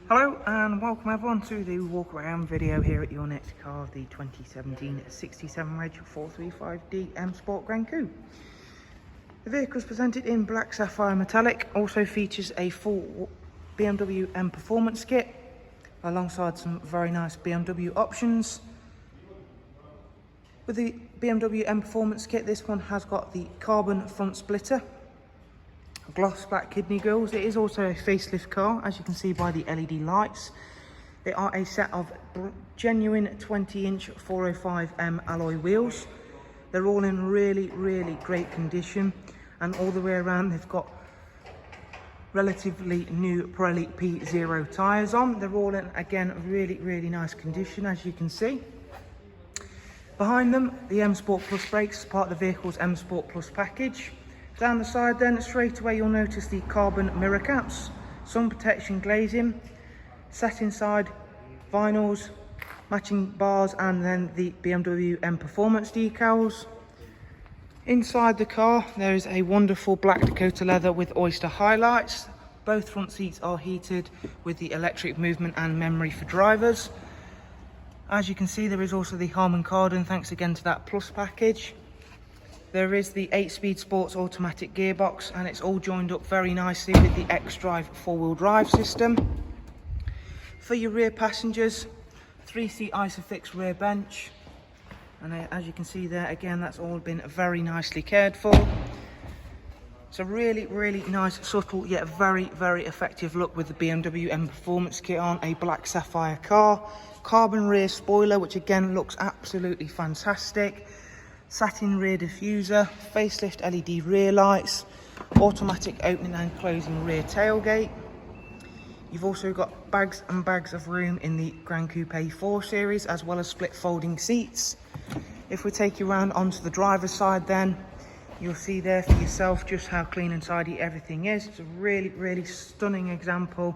Hello and welcome everyone to the walk around video here at your next car, the 2017 67 Reg 435D M Sport Gran Coupe. The vehicle is presented in black sapphire metallic, also features a full BMW M Performance kit alongside some very nice BMW options. With the BMW M Performance kit, this one has got the carbon front splitter, gloss black kidney grills. It is also a facelift car, as you can see by the LED lights. They are a set of genuine 20-inch 405M alloy wheels. They're all in really great condition, and all the way around they've got relatively new Pirelli P0 tyres on. They're all in, again, really nice condition, as you can see. Behind them, the M Sport Plus brakes, part of the vehicle's M Sport Plus package. Down the side then, straight away you'll notice the carbon mirror caps, sun protection glazing, set inside vinyls, matching bars, and then the BMW M Performance decals. Inside the car there is a wonderful black Dakota leather with oyster highlights. Both front seats are heated with the electric movement and memory for drivers. As you can see, there is also the Harman Kardon, thanks again to that Plus package. There is the 8-speed sports automatic gearbox, and it's all joined up very nicely with the X-Drive 4-wheel drive system. For your rear passengers, 3-seat Isofix rear bench, and as you can see there, again, that's all been very nicely cared for. It's a really nice, subtle yet very effective look with the BMW M Performance kit on a black sapphire car. Carbon rear spoiler, which again looks absolutely fantastic. Satin rear diffuser, facelift LED rear lights, automatic opening and closing rear tailgate. You've also got bags and bags of room in the Gran Coupe 4 series, as well as split folding seats. If we take you around onto the driver's side then, you'll see there for yourself just how clean and tidy everything is. It's a really stunning example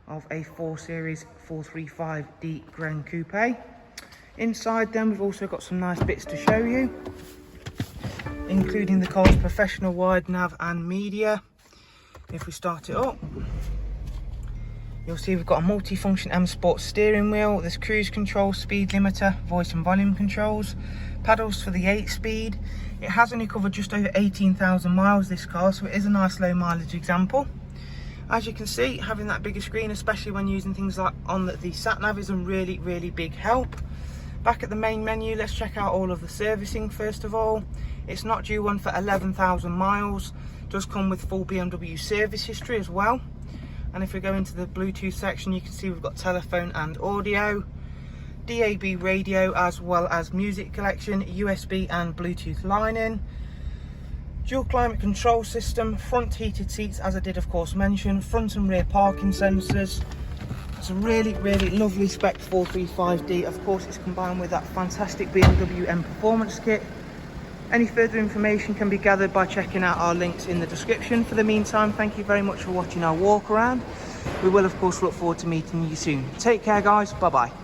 of a 4 Series 435D Gran Coupe. Inside then, we've also got some nice bits to show you, including the car's professional wide nav and media. If we start it up, you'll see we've got a multi-function M Sport steering wheel. There's cruise control, speed limiter, voice and volume controls, paddles for the 8-speed. It has only covered just over 18,000 miles, this car, so it is a nice low mileage example. As you can see, having that bigger screen, especially when using things like on the sat nav, is a really big help. Back at the main menu, let's check out all of the servicing first of all. It's not due one for 11,000 miles. It does come with full BMW service history as well. And if we go into the Bluetooth section, you can see we've got telephone and audio, DAB radio, as well as music collection, USB and Bluetooth line-in, dual climate control system, front heated seats, as I did of course mention, front and rear parking sensors. It's a really lovely spec 435D. Of course, it's combined with that fantastic BMW M Performance kit. Any further information can be gathered by checking out our links in the description. For the meantime, thank you very much for watching our walk around. We will of course look forward to meeting you soon. Take care guys, bye bye.